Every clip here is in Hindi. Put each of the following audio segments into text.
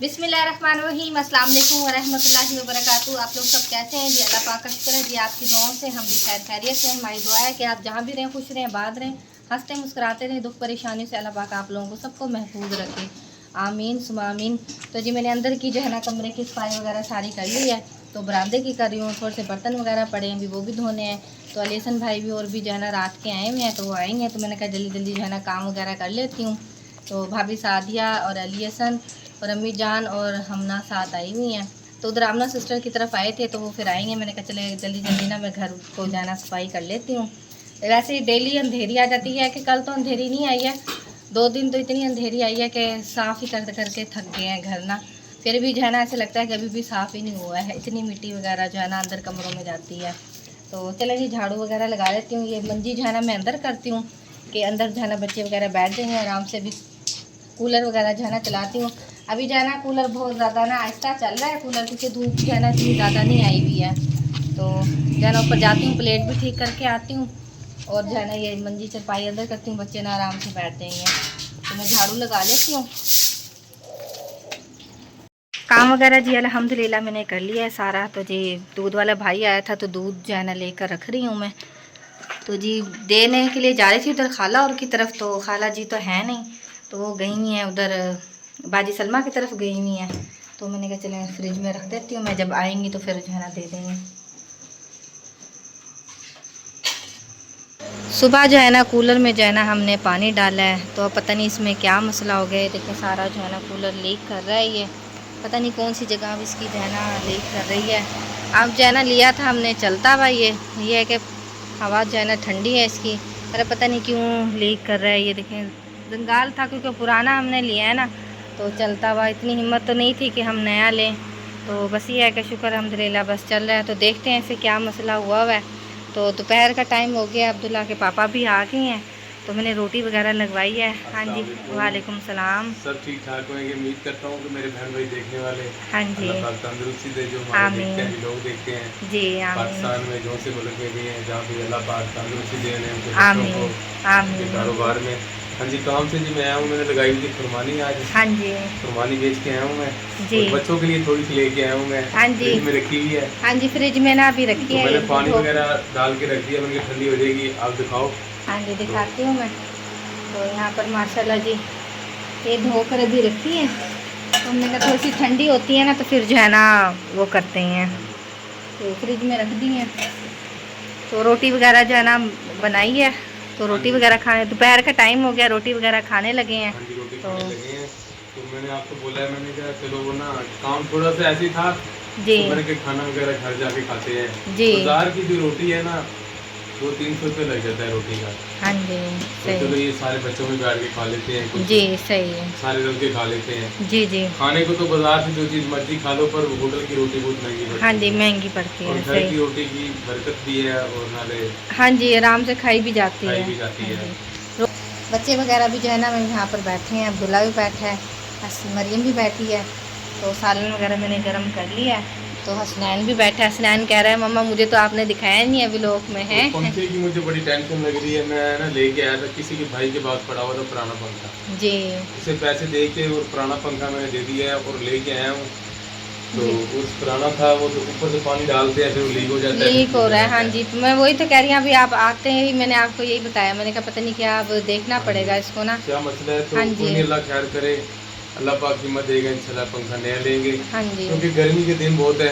बिस्मिल्लाहिर्रहमानिर्रहीम, अस्सलाम वालेकुम वरहमतुल्लाहि वबरकातुहू। आप लोग सब कैसे हैं जी? अल्लाह पाक का शुक्र है जी, आपकी दुआओं से हम भी खैर खैरियत से हैं। हमारी दुआ है कि आप जहाँ भी रहें खुश रहें, आबाद रहें, हंसते मुस्कुराते रहें, दुख परेशानी से अल्लाह पाक आप लोगों को सबको महफूज रखे, आमीन सुमा आमीन। तो जी मैंने अंदर की जो है ना कमरे की सफाई वगैरह सारी कर ली है, तो बरामदे की कर रही हूँ। थोड़े से बर्तन वगैरह पड़े हैं, अभी वो भी धोने हैं। तो अलीसन भाई भी और भी जो है ना रात के आए हुए हैं, तो वो आएंगे, तो मैंने कहा जल्दी जल्दी जो है ना काम वगैरह कर लेती हूँ। तो भाभी सादिया और अलीसन और अम्मी जान और हमना साथ आई हुई हैं। तो उधर आमना सिस्टर की तरफ आए थे, तो वो फिर आएंगे। मैंने कहा चले जल्दी जल्दी ना मैं घर को जाना सफाई कर लेती हूँ। वैसे ही डेली अंधेरी आ जाती है, कि कल तो अंधेरी नहीं आई है, 2 दिन तो इतनी अंधेरी आई है कि साफ़ ही कर करके थक गए हैं घर ना। फिर भी जो है ना ऐसे लगता है कि अभी भी साफ़ ही नहीं हुआ है, इतनी मिट्टी वगैरह जो है ना अंदर कमरों में जाती है। तो चलो जी झाड़ू वगैरह लगा लेती हूँ। ये मंजी जो है ना मैं अंदर करती हूँ कि अंदर जो है ना बच्चे वगैरह बैठ जाएंगे आराम से। भी कूलर वगैरह जो है ना चलाती हूँ। अभी जो है ना कूलर बहुत ज़्यादा ना आहिस्ता चल रहा है कूलर, क्योंकि धूप जो है ना इतनी ज़्यादा नहीं आई हुई है। तो जो है ना ऊपर जाती हूँ, प्लेट भी ठीक करके आती हूँ, और जो है ना ये मंजी चरपाई अंदर करती हूँ, बच्चे ना आराम से बैठ जाएंगे। तो मैं झाड़ू लगा लेती हूँ। काम वगैरह जी अल्हम्दुलिल्लाह मैंने कर लिया है सारा। तो जी दूध वाला भाई आया था, तो दूध जो है ना लेकर रख रही हूँ मैं। तो जी देने के लिए जा रही थी उधर खाला और की तरफ, तो खाला जी तो है नहीं, तो वो गई हुई हैं उधर बाजी सलमा की तरफ गई हुई हैं। तो मैंने कहा चले फ्रिज में रख देती हूँ, मैं जब आएंगी तो फिर जो है ना दे देंगे। सुबह जो है ना कूलर में जो है ना हमने पानी डाला है, तो अब पता नहीं इसमें क्या मसला हो गया। देखिए सारा जो है ना कूलर लीक कर रहा है, ये पता नहीं कौन सी जगह अब इसकी जो है ना लीक कर रही है। अब जो है ना लिया था हमने चलता हुआ, ये है कि हवा जो है ना ठंडी है इसकी, अरे पता नहीं क्यों लीक कर रहा है। ये देखें जंगाल था, क्योंकि पुराना हमने लिया है ना, तो चलता हुआ। इतनी हिम्मत तो नहीं थी कि हम नया लें। तो बस ये है कि शुक्र अल्हम्दुलिल्लाह बस चल रहा है। तो देखते हैं इसे क्या मसला हुआ है। तो दोपहर का टाइम हो गया, अब्दुल्ला के पापा भी आ गए हैं, तो मैंने रोटी वगैरह लगवाई है। हाँ जी वालेकुम सलाम। सब ठीक ठाक होंगे, उम्मीद करता हूँ कि मेरे बहन भाई देखने वाले हाँ जी अल्लाह पाक तंदुरुस्ती दे, जो हमारे देखते हैं, आमीन जो लोग देखते हैं जी आमीन पाकिस्तान में जो से मुल्क में भी हैं, जहाँ पे अल्लाह पाक तंदुरुस्ती दे रहे हैं उनके बच्चों को, आमीन उनके आमीन। कारोबार में। हाँ जी, काम से जी मैं आया हूँ, मैंने लगाई हुई थी खुरमानी आज, हाँ जी खुरमानी बेच के आया हूँ मैं, जी और बच्चों के लिए थोड़ी सी लेके आया हूँ मैं, हाँ जी फ्रिज में रखी हुई है। हाँ जी फ्रिज में ना अभी रखी तो है मैंने ये पानी धो। वगैरह डाल के रख दिया, मैंने कहा ठंडी हो जाएगी, आप दिखाओ। हाँ जी तो दिखाती हूँ मैं। तो यहाँ पर माशाल्लाह जी ये धो कर अभी रखी है। तो हमने कहा थोड़ी सी ठंडी होती है ना, तो फिर जो है ना वो करते हैं, तो फ्रिज में रख दी है। तो रोटी वगैरह जो है ना बनाई है, तो हाँ रोटी जी, वगैरह खाने, दोपहर का टाइम हो गया, रोटी वगैरह खाने लगे हैं। हाँ जी, रोटी तो खाने लगे हैं। तो मैंने आपको बोला है, मैंने कहा चलो वो ना काम थोड़ा सा ऐसे ही था, जी तो मैंने कहा खाना वगैरह घर जाके खाते हैं। जी बाजार की जो रोटी है ना, वो 300 रुपये लग जाता है रोटी का। हाँ जी तो चलो सही ये सारे बच्चों में बैठ के खा लेते हैं, कुछ जी सही है सारे रल के खा लेते हैं। जी जी खाने को तो बाजार से जो चीज़ मर्जी खा लो, पर होटल की रोटी बहुत महंगी हाँ पड़ती जी है, महंगी पड़ती और है घर की सही। रोटी की बरकत भी है, और नाले हाँ जी आराम से खाई भी जाती खाई है। भी जाती हाँ है। जी बच्चे वगैरह भी जो है ना मैं यहाँ पर बैठे हैं, अब्दुल्ला भी बैठा है, मरियम भी बैठी है। तो सालन वगैरह मैंने गर्म कर लिया है। तो हसनैन भी बैठा है। हसनैन कह रहा है मम्मा मुझे तो आपने दिखाया नहीं है व्लॉग में और है। पंखे की मुझे बड़ी टेंशन लग रही है। मैं ना लेके आया था, किसी के भाई के पास पड़ा हुआ था पुराना पंखा, जी उसे पैसे दे के और पुराना पंखा मैंने दे दिया है और लेके आया हूँ। तो जी उस पुराना था वो, तो ऊपर से पानी डालते हैं फिर वो लीक हो जाता है, फिर लीक हो चलता रहा है। रहता हाँ है। जी तो मैं वही तो कह रही हूँ, अभी आप आते ही मैंने आपको यही बताया, मैंने कहा पता नहीं क्या, अब देखना हाँ जी, पड़ेगा इसको ना। क्या मसला है, तो हाँ कोई जी नहीं, अल्लाह खैर करे, अल्लाह पाक हिम्मत देगा, इंशाल्लाह पंखा नया लेंगे। हाँ जी क्योंकि गर्मी के दिन बहुत है,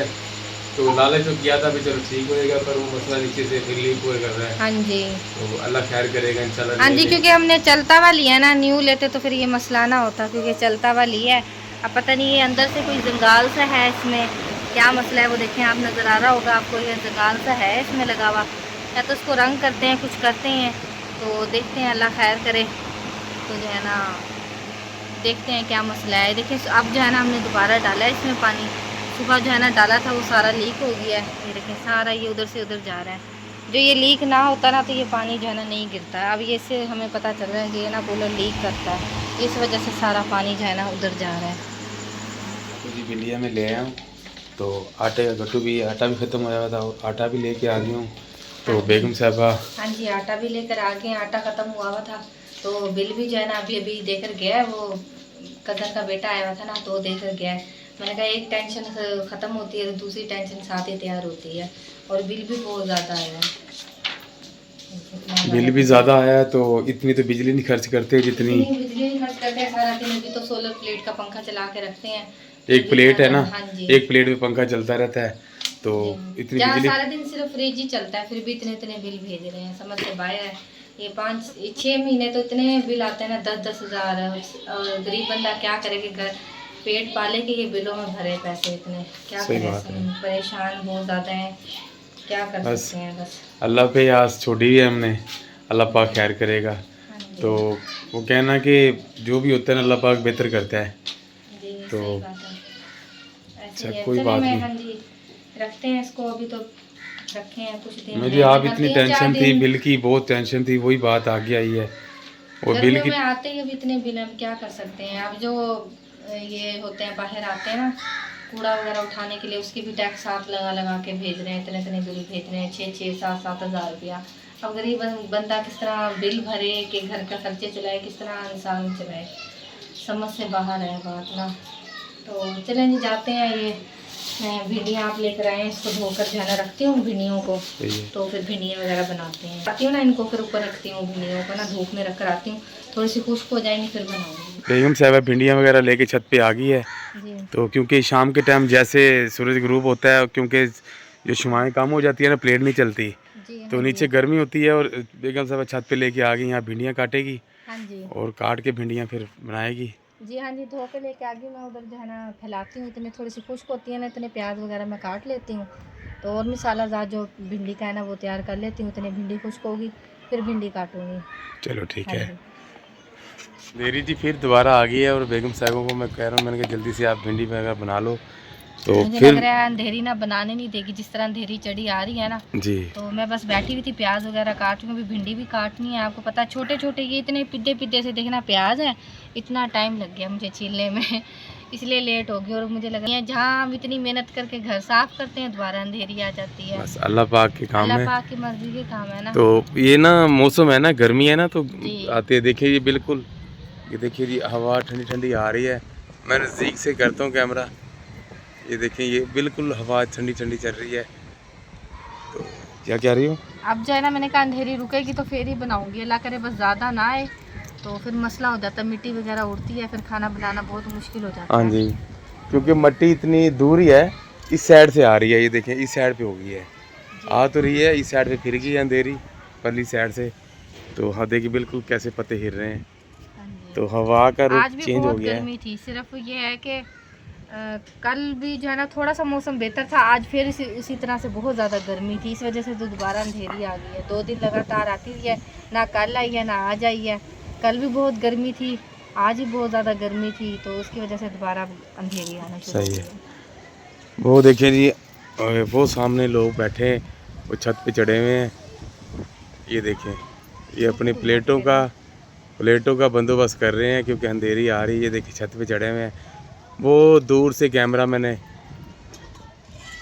तो लालच तो किया था भी चलो ठीक होएगा, पर वो मसला नीचे से फिर लीक हुए कर रहा है। हाँ जी तो अल्लाह खैर करेगा, इंशाल्लाह हाँ नया जी क्योंकि लेंगे। हमने चलता हुआ लिया ना, न्यू लेते तो फिर ये मसला ना होता, क्योंकि चलता हुआ लिया है। अब पता नहीं ये अंदर से कोई जंगाल सा है इसमें, क्या मसला है वो देखें आप, नज़र आ रहा होगा आपको, ये जंगाल सा है इसमें लगा हुआ, या तो इसको रंग करते हैं कुछ करते हैं। तो देखते हैं अल्लाह खैर करे। तो जो है ना देखते हैं क्या मसला है। देखिए अब जो है ना हमने दोबारा डाला है इसमें पानी, सुबह जो है ना डाला था वो सारा लीक हो गया है। ये देखें सारा ये उधर से उधर जा रहा है। जो ये लीक ना होता ना तो ये पानी जो है ना नहीं गिरता। अब ये इससे हमें पता चल रहा है कि ये ना कूलर लीक करता है, इस वजह से सारा पानी जो है ना उधर जा रहा है। तो जी बिलिया में ले आया हूँ, तो आटे का गट्टू भी, आटा भी ख़त्म होया था, आटा भी लेके आ गया हूँ। हाँ तो जी बेगम साहबा, हाँ जी आटा भी लेकर आ गए हैं, आटा ख़त्म हुआ हुआ था, तो बिल भी जो है ना अभी अभी देकर गया है वो कज़न का बेटा आया हुआ था ना, तो वो देख कर गया है। मैंने कहा एक टेंशन ख़त्म होती है तो दूसरी टेंशन साथ ही तैयार होती है। और बिल भी बहुत ज़्यादा आया है। बिल भी ज़्यादा आया तो इतनी तो बिजली नहीं खर्च करते जितनी बिजली नहीं खर्च करते हैं सारा दिन। अभी तो सोलर प्लेट का पंखा चला के रखते हैं। एक प्लेट है ना, हाँ जी, एक प्लेट में पंखा चलता रहता है तो इतनी बिजली सारा दिन सिर्फ फ्रिज ही चलता है, फिर भी इतने इतने बिल भेज रहे हैं। समझ से बाहर है। ये 5-6 महीने तो इतने बिल आते हैं ना, 10-10 हज़ार। और गरीब बंदा क्या करे कि घर पेट पाले कि ये बिलों में भरे पैसे इतने, क्या करें। परेशान बहुत ज़्यादा है, क्या कर सकते हैं। बस अल्लाह पे आस छोड़ी है हमने, अल्लाह पाक खैर करेगा। तो वो कहना कि जो भी होता है ना अल्लाह पाक बेहतर करता है। तो अच्छा कोई बात नहीं। हाँ जी, रखते हैं इसको अभी तो रखे हैं कुछ दिन। मुझे आप इतनी टेंशन थी बिल की, बहुत टेंशन थी, वही बात आगे आई है। और बिल की आते ही अभी इतने बिल, हम क्या कर सकते हैं। अब जो ये होते हैं बाहर आते हैं ना कूड़ा वगैरह उठाने के लिए, उसकी भी टैक्स आप लगा लगा के भेज रहे हैं। इतने इतने बिल भेज रहे हैं, 6-7 हज़ार रुपया। अब गरीब बंदा किस तरह बिल भरे कि घर का खर्चे चलाए, किस तरह इंसान चलाए, समझ से बाहर है बात ना। तो चलें जी, जाते हैं। ये मैं भिंडियाँ आप लेकर आए हैं, इसको धोकर जो है ना रखती हूँ भिंडियों को। तो फिर भिंडियाँ वगैरह बनाते हैं, आती हूँ ना इनको, फिर ऊपर रखती हूँ भिंडियों को ना, धूप में रख कर आती हूँ, थोड़ी सी खुश्क हो जाएंगी फिर बनाऊँगी। बेगम साहब भिंडियाँ वगैरह लेके छत पे आ गई है जी। तो क्योंकि शाम के टाइम जैसे सूरज ग्रूब होता है, क्योंकि जो शुमाएँ कम हो जाती है ना, प्लेट नहीं चलती तो नीचे गर्मी होती है। और बेगम साहब छत पे लेके आ गई, यहाँ भिंडियाँ काटेगी। हाँ जी, और काट के भिंडियाँ फिर बनाएगी। जी हाँ जी, धो के लेके आ गई मैं। उधर जो है ना फैलाती हूँ, इतने थोड़ी सी खुश्क होती है ना, इतने प्याज वगैरह मैं काट लेती हूँ। तो और मसाला ज़ात जो भिंडी का है ना वो तैयार कर लेती हूँ। इतने भिंडी खुश्क होगी फिर भिंडी काटूँगी। चलो ठीक है। मेरी जी फिर दोबारा आ गई है और बेगम साहबों को मैं कह रहा हूँ, मैंने कहा जल्दी से आप भिंडी वगैरह बना लो। तो मुझे फिर लग रहा है अंधेरी ना बनाने नहीं देगी, जिस तरह अंधेरी चढ़ी आ रही है ना जी। तो मैं बस बैठी हुई थी, प्याज वगैरह काट रही हूँ। अभी भिंडी भी काटनी है। आपको पता है छोटे छोटे ये इतने पिद्दे पिद्दे से देखना प्याज है, इतना टाइम लग गया मुझे छीलने में इसलिए लेट हो गई। और मुझे लग रहा है जहाँ हम इतनी मेहनत करके घर साफ करते हैं दोबारा अंधेरी आ जाती है। बस अल्लाह पाक के काम है, अल्लाह पाक की मर्जी के काम है ना। तो ये ना मौसम है ना, गर्मी है ना, तो आते हैं। देखिए ये बिल्कुल, ये देखिए जी हवा ठंडी ठंडी आ रही है। मैं नज़दीक से करता हूँ कैमरा, ये देखिए ये बिल्कुल हवा ठंडी ठंडी चल रही है। तो क्या कह रही हो? अब जो है ना मैंने कहा अंधेरी रुकेगी तो फिर ही बनाऊंगी, अल्लाह करे बस ज़्यादा ना आए तो फिर मसला हो जाता है, मिट्टी वगैरह उड़ती है, फिर खाना बनाना बहुत मुश्किल हो जाता है। हाँ जी, क्योंकि मिट्टी इतनी दूर ही है, इस साइड से आ रही है। ये देखें इस साइड पे हो गई है, आ तो रही है, इस साइड पे फिर गई है अंधेरी परली साइड से। तो हाँ देखिए बिल्कुल कैसे पत्ते हिल रहे हैं। तो हवा का रुख चेंज हो गया है। गर्मी थी, सिर्फ ये है कि कल भी जो है ना थोड़ा सा मौसम बेहतर था, आज फिर इसी तरह से बहुत ज़्यादा गर्मी थी। इस वजह से तो दोबारा अंधेरी आ गई है। 2 दिन लगातार आती रही है, ना कल आई है ना आज आई है। कल भी बहुत गर्मी थी, आज ही बहुत ज़्यादा गर्मी थी, तो उसकी वजह से दोबारा अंधेरी आना शुरू सही है। वो देखिए जी, वो सामने लोग बैठे हैं, वो छत पे चढ़े हुए हैं। ये देखें, ये अपनी प्लेटों का बंदोबस्त कर रहे हैं क्योंकि अंधेरी आ रही है। ये देखिए छत पे चढ़े हुए हैं। वो दूर से कैमरा मैंने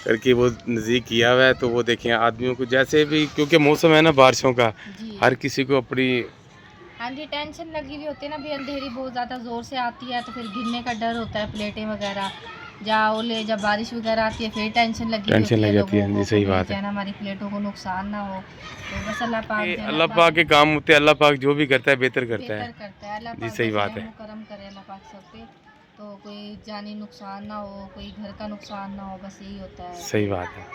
करके वो नज़दीक किया हुआ है, तो वो देखें आदमियों को जैसे भी, क्योंकि मौसम है ना बारिशों का, हर किसी को अपनी हाँ जी टेंशन लगी हुई होती है ना। भी अंधेरी बहुत ज़्यादा ज़ोर से आती है तो फिर गिरने का डर होता है, प्लेटें वगैरह ओले, जब बारिश वगैरह आती है फिर टेंशन लग जाती है। जी सही बात है ना, हमारी प्लेटों को नुकसान ना हो। तो बस अल्लाह पाक के काम होते हैं। अल्लाह पाक जो भी करता है बेहतर करता है। अल्लाह जी सही बात है। करम करे अल्लाह पाक सब पे, तो कोई जानी नुकसान ना हो, कोई घर का नुकसान ना हो, बस यही होता है। सही बात है।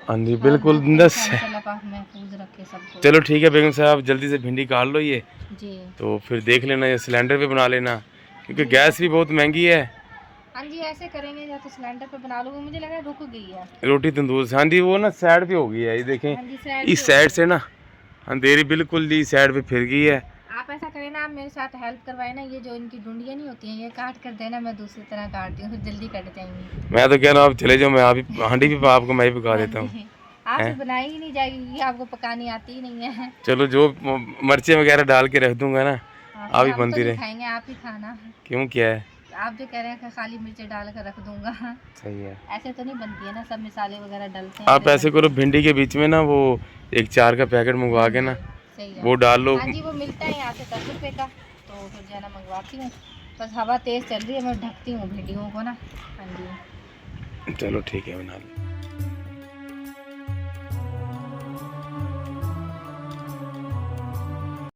हाँ जी बिल्कुल बस। अल्लाह पाक महफूज रखे सबको। चलो ठीक है बेगम साहब, जल्दी से भिंडी काट लो ये जी। तो फिर देख लेना, ये सिलेंडर पे बना लेना क्योंकि गैस भी बहुत महंगी है। हाँ जी ऐसे करेंगे, या तो सिलेंडर पे बना लोगे, मुझे लगा रुक गई है रोटी तंदूर से। हाँ जी वो ना साइड पे हो गई है, ये देखें इस साइड से ना अंधेरी बिल्कुल जी साइड पे फिर गई है। आप ऐसा करें ना, आप मेरे साथ हेल्प करवाए ना, ये जो इनकी डुंडियाँ नहीं होती हैं ये काट कर देना, मैं दूसरी तरह काटती हूँ, फिर जल्दी कट जाएंगी। मैं तो कह रहा हूँ आप चले जाओ, मैं अभी हांडी भी आपको मैं ही पका देता हूँ। आपसे बनाई ही नहीं जाएगी, आपको पकानी आती ही नहीं है। चलो जो मिर्चें वगैरह डाल के रख दूंगा ना, आप ही बनती रहे। खाएंगे आप ही खाना। क्यों, क्या है? आप जो कह रहे हैं कि खाली मिर्चें डाल कर रख दूंगा। सही है, ऐसे तो नहीं बनती है ना, सब मसाले वगैरह डलते हैं। आप ऐसे करो, भिंडी के बीच में ना वो एक 4 का पैकेट मंगवा के ना वो डाल लो। हाँ जी वो मिलता है यहाँ से 10 रुपये का, तो फिर जो है ना मंगवाती हूँ। बस हवा तेज़ चल रही है, मैं ढकती हूँ वीडियो को ना। हाँ जी, चलो ठीक है बना लो।